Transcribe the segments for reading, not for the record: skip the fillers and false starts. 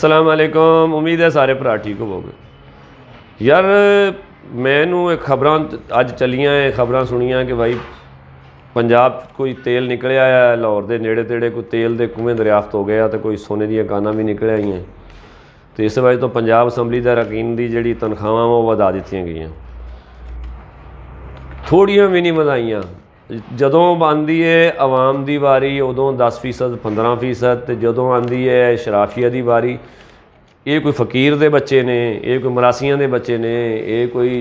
अस्सलाम वालेकुम। उम्मीद है सारे भरा ठीक होवोगे। यार मैनू एक खबरां अज चलियां खबरां सुनियां कि भाई पंजाब कोई तेल निकलिया है, लाहौर के नेड़े तेड़े कोई तेल के कुएँ दरियाफ्त हो गया, तो कोई सोने दी काना भी निकल आईयां। तो इस वजह तो पंजाब असैम्बली के अरकान की जी तनख्वाहां वो वधा दित्तियां गईयां, थोड़ियां भी नहीं वधाइयां। जदों आती है आवाम की वारी उदों 10% 15%, तो जदों आती है शराफिया की वारी, ये कोई फकीर के बच्चे ने, ये कोई मरासियां के बच्चे ने, ये कोई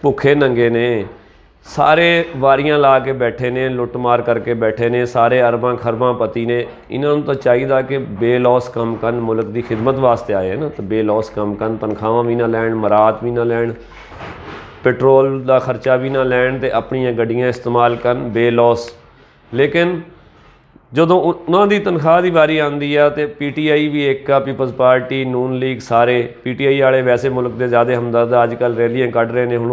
भुखे नंगे ने, सारे वारियां ला के बैठे ने, लुटमार करके बैठे ने, सारे अरबां खरबां पति ने। इन्हों तो चाहिए कि बेलौस काम करन, मुल्क की खिदमत वास्ते आए ना, तो बेलौस काम करन, तनख्वाहां भी ना लैन, मरात भी ना लैन, पेट्रोल का खर्चा भी ना लैन, तो अपनियां गड्डियां इस्तेमाल करन बेलौस। लेकिन जदों उन्होंने तनख्वाह की वारी आती है तो PTI भी एक आ, पीपल्स पार्टी, नून लीग, सारे PTI वाले वैसे मुल्क के ज़्यादा हमदर्द अजकल रैलियां कढ़ रहे हैं। हुण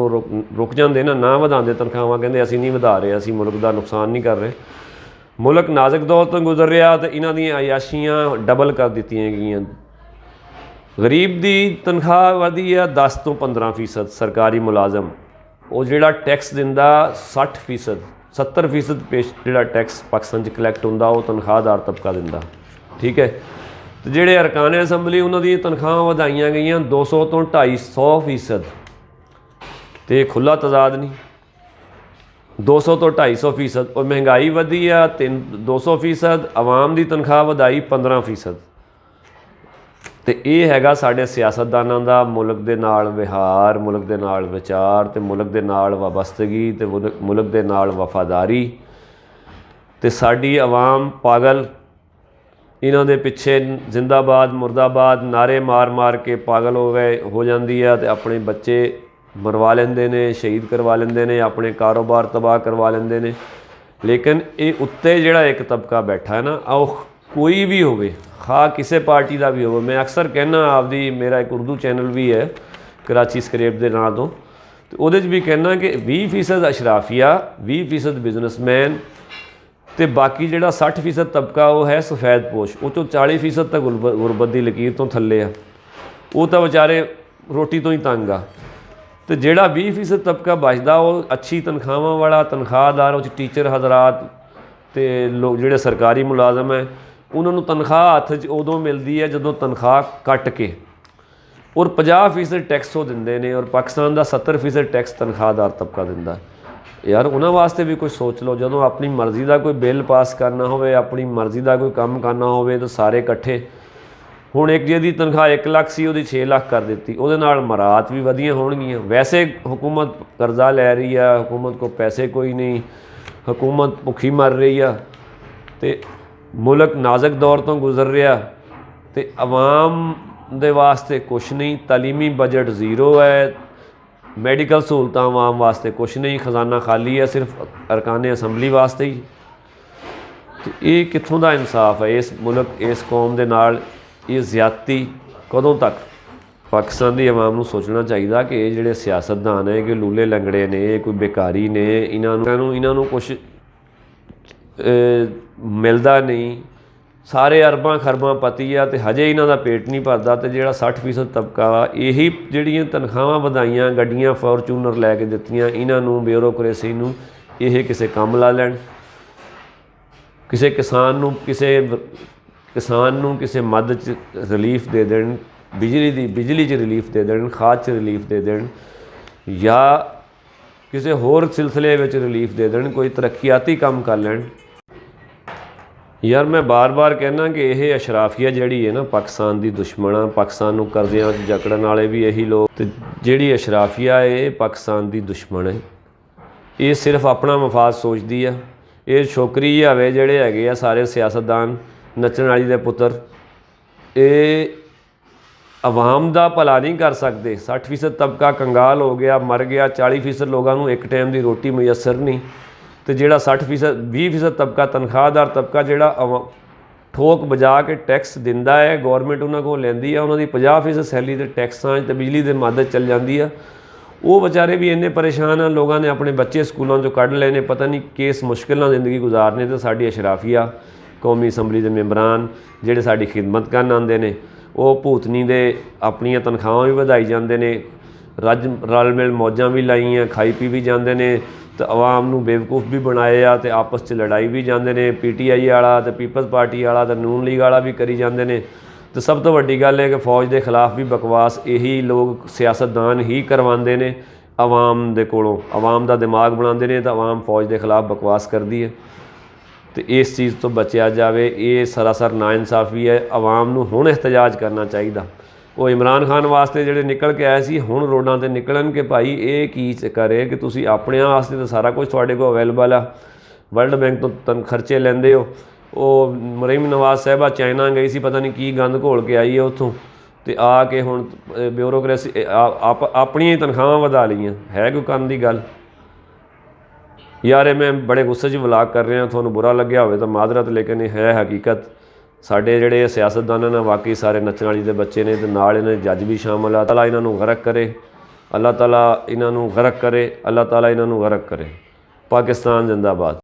रुक जाते ना वधाते तनख्वाहां, कहते असीं नहीं वधा रहे, असीं मुल्क का नुकसान नहीं कर रहे। मुल्क नाजुक दौर तो गुजर रहा, तो इन्हां दी अयाशियां डबल कर दित्तियां गईयां। गरीब की तनख्वाह वधी है 10 तो 15%। सरकारी मुलाजम वो जिहड़ा टैक्स दिंदा 60%, 70% पेश जिहड़ा टैक्स पाकिस्तान कलैक्ट होंदा वो तनख्वाहदार तबका दिंदा, ठीक है। तो जिहड़े अरकान असैम्बली उन्होंने तनख्वाहां वधाइयां गईयां 200 तो 250%। तो ये खुला तजाद नहीं, 200 तो 250%। और महंगाई वधी है 200%, आवाम की तनख्वाह वधाई 15%। तो ये हैगा साडे सियासतदानां दा मुल्क दे नाल विहार, मुल्क दे नाल विचार, तो मुल्क दे नाल वाबस्तगी, तो मुल्क दे नाल वफादारी। तो साडी आवाम पागल इन्हां दे पिछे जिंदाबाद मुर्दाबाद नारे मार मार के पागल हो जाती है, तो अपने बच्चे मरवा लेंदे ने, शहीद करवा लेंदे ने, अपने कारोबार तबाह करवा लेंदे ने। लेकिन ये उत्ते जिहड़ा एक तबका बैठा है ना, आओ कोई भी होवे, खा किसी पार्टी का भी हो। मैं अक्सर कहना आपदी, मेरा एक उर्दू चैनल भी है कराची स्क्रिप्ट के नाम तो वो भी कहना कि 20% अशराफिया, 20% बिजनेसमैन, तो बाकी जो 60% तबका वो है सफैद पोश, वो तो 40% तक गुरबत की लकीर तो थले आ, वो तो बेचारे रोटी तो ही तंग आ। तो जोड़ा 20% तबका बचता वो अच्छी तनख्वाहां वाला तनख्वाहदार, उस टीचर हजरात तो लोग जोड़े सरकारी मुलाजम है, उन्होंने तनख्वाह हथ च उदों मिलती है जदों तनख्वाह कट के, और 50% टैक्स वो देंदे ने, और पाकिस्तान का 70% टैक्स तनख्वाहदार तबका दिंदा। यार उन्होंने वास्ते भी कुछ सोच लो। जदों अपनी मर्जी का कोई बिल पास करना हो, अपनी मर्जी का कोई काम करना हो, तो सारे इकट्ठे। हुण एक जिहदी तनख्वाह 1 लाख सी, वो 6 लाख कर दी, उहदे नाल मरात भी वधियां होणगियां। वैसे हुकूमत कर्जा लै रही है, हुकूमत को पैसे कोई नहीं, हुकूमत भुखी मर रही है, तो मुल्क नाजुक दौर तो गुजर रहा, तो आवाम दे वास्ते कुछ नहीं। तालीमी बजट जीरो है, मैडिकल सहूलत आवाम वास्ते कुछ नहीं, खजाना खाली है सिर्फ अरकान असैम्बली वास्ते ही। तो ये कित्थों का इंसाफ है इस मुल्क, इस कौम के नाल? ये ज्यादती कदों तक? पाकिस्तान की आवाम नूं सोचना चाहिए कि ये जिहड़े सियासतदान है कि लूले लंगड़े ने, कोई बेकारी ने, इन्हों कुछ मिलता नहीं। सारे अरबां खरबां पति आ, तो हजे इन्हों का पेट नहीं भरता। तो जो 60% तबका वा, यही जिहड़ियां तनख्वाहां वधाइयां, गड्डियां फॉर्चूनर लैके दित्तियां, इन्हों ब्यूरोक्रेसी नूं ये किसी काम ला लैण, किसी किसान नूं किसी मद च रिलीफ दे देण, बिजली च रिलीफ दे देण, खाद च रिलीफ दे देण, या किसी होर सिलसिले में रिलीफ दे देण, कोई तरक्याती काम कर लैण। यार मैं बार बार कहना कि यह अशराफिया जिहड़ी है ना पाकिस्तान की दुश्मन आ। पाकिस्तान नूं कर्ज़ियां जकड़न वाले भी यही लोग, तो जिहड़ी अशराफिया है पाकिस्तान की दुश्मन है। ये सिर्फ अपना मफाद सोचती है। ये छोकरी हवे जिहड़े हैगे आ सारे सियासतदान, नच्चण वाली दे पुत्तर, ये आवाम का भला नहीं कर सकते। 60% तबका कंगाल हो गया, मर गया। 40% लोगों को एक टाइम की रोटी मुयसर नहीं। तो जोड़ा 20% तबका तनख्वाहदार तबका जोड़ा ठोक बजा के टैक्स दिंदा है, गौरमेंट उन्होंने को लैंदी है, उन्होंने 50% सैलरी के टैक्सां तो बिजली के मदद चल जाती है। वो बेचारे भी इन्ने परेशान हैं, लोगों ने अपने बच्चे स्कूलों चों कढ़ लेने, पता नहीं किस मुश्किल नाल जिंदगी गुजारने। तो साडी अशराफिया कौमी असैम्बली के मैंबरान जिहड़े साडी खिदमत करन आंदे ने, ਉਹ ਭੂਤਨੀ ਦੇ ਆਪਣੀਆਂ ਤਨਖਾਹਾਂ ਵੀ ਵਧਾਈ ਜਾਂਦੇ ਨੇ, ਰਲ ਮਿਲ ਮੌਜਾਂ ਵੀ ਲਾਈਆਂ, ਖਾਈ ਪੀ ਵੀ ਜਾਂਦੇ ਨੇ ਤੇ ਆਵਾਮ ਨੂੰ ਬੇਵਕੂਫ ਵੀ ਬਣਾਏ ਤੇ ਆਪਸ 'ਚ ਲੜਾਈ ਵੀ ਜਾਂਦੇ ਨੇ। PTI ਵਾਲਾ ਤੇ ਪੀਪਲਸ ਪਾਰਟੀ ਵਾਲਾ ਤੇ ਨੂਨ ਲੀਗ ਵਾਲਾ ਵੀ ਕਰੀ ਜਾਂਦੇ ਨੇ। ਤੇ ਸਭ ਤੋਂ ਵੱਡੀ ਗੱਲ ਹੈ ਕਿ ਫੌਜ ਦੇ ਖਿਲਾਫ ਵੀ ਬਕਵਾਸ ਇਹੀ ਲੋਕ ਸਿਆਸਤਦਾਨ ਹੀ ਕਰਵਾਉਂਦੇ ਨੇ ਆਵਾਮ ਦੇ ਕੋਲੋਂ। ਆਵਾਮ ਦਾ ਦਿਮਾਗ ਬਣਾਉਂਦੇ ਨੇ ਤਾਂ ਆਵਾਮ ਫੌਜ ਦੇ ਖਿਲਾਫ ਬਕਵਾਸ ਕਰਦੀ ਹੈ। ਤੇ ਇਸ ਚੀਜ਼ ਤੋਂ ਬਚਿਆ ਜਾਵੇ। ਇਹ ਸਰਾਸਰ ਨਾਇਨਸਾਫੀ ਹੈ। ਆਵਾਮ ਨੂੰ ਹੁਣ ਇhtਜਾਜ ਕਰਨਾ ਚਾਹੀਦਾ। ਉਹ ਇਮਰਾਨ ਖਾਨ ਵਾਸਤੇ ਜਿਹੜੇ ਨਿਕਲ ਕੇ ਆਏ ਸੀ ਹੁਣ ਰੋਡਾਂ 'ਤੇ ਨਿਕਲਣ ਕਿ ਭਾਈ ਇਹ ਕੀ ਚੱਕਰ ਹੈ ਕਿ ਤੁਸੀਂ ਆਪਣਿਆਂ ਵਾਸਤੇ ਤਾਂ ਸਾਰਾ ਕੁਝ ਤੁਹਾਡੇ ਕੋਲ ਅਵੇਲੇਬਲ ਆ, ਵਰਲਡ ਬੈਂਕ ਤੋਂ ਖਰਚੇ ਲੈਂਦੇ ਹੋ। ਉਹ ਮਰੀਮ ਨਵਾਜ਼ ਸਾਹਿਬਾ ਚਾਈਨਾ ਗਈ ਸੀ, ਪਤਾ ਨਹੀਂ ਕੀ ਗੰਦ ਘੋਲ ਕੇ ਆਈ ਹੈ ਉੱਥੋਂ, ਤੇ ਆ ਕੇ ਹੁਣ ਬਿਊਰੋਕਰੇਸੀ ਆਪਣੀਆਂ ਹੀ ਤਨਖਾਹਾਂ ਵਧਾ ਲਈਆਂ। ਹੈ ਕੋਈ ਕਰਨ ਦੀ ਗੱਲ? ਯਾਰ ਇਹ ਮੈਂ ਬੜੇ ਗੁੱਸੇ 'ਚ ਵਲਾਗ ਕਰ ਰਿਹਾ, ਤੁਹਾਨੂੰ ਬੁਰਾ ਲੱਗਿਆ ਹੋਵੇ ਤਾਂ ਮਾਜ਼ਰਤ, ਲੇਕਿਨ ਇਹ ਹੈ ਹਕੀਕਤ। ਸਾਡੇ ਜਿਹੜੇ ਸਿਆਸਤਦਾਨਾਂ ਨੇ ਵਾਕਈ ਸਾਰੇ ਨੱਚਣ ਵਾਲੀ ਦੇ ਬੱਚੇ ਨੇ, ਤੇ ਨਾਲ ਇਹਨਾਂ ਦੇ ਜੱਜ ਵੀ ਸ਼ਾਮਲ ਆ। ਤਾਲਾ ਇਹਨਾਂ ਨੂੰ ਗਰਕ ਕਰੇ, ਅੱਲਾਹ ਤਾਲਾ ਇਹਨਾਂ ਨੂੰ ਗਰਕ ਕਰੇ, ਅੱਲਾਹ ਤਾਲਾ ਇਹਨਾਂ ਨੂੰ ਗਰਕ ਕਰੇ। ਪਾਕਿਸਤਾਨ ਜ਼ਿੰਦਾਬਾਦ।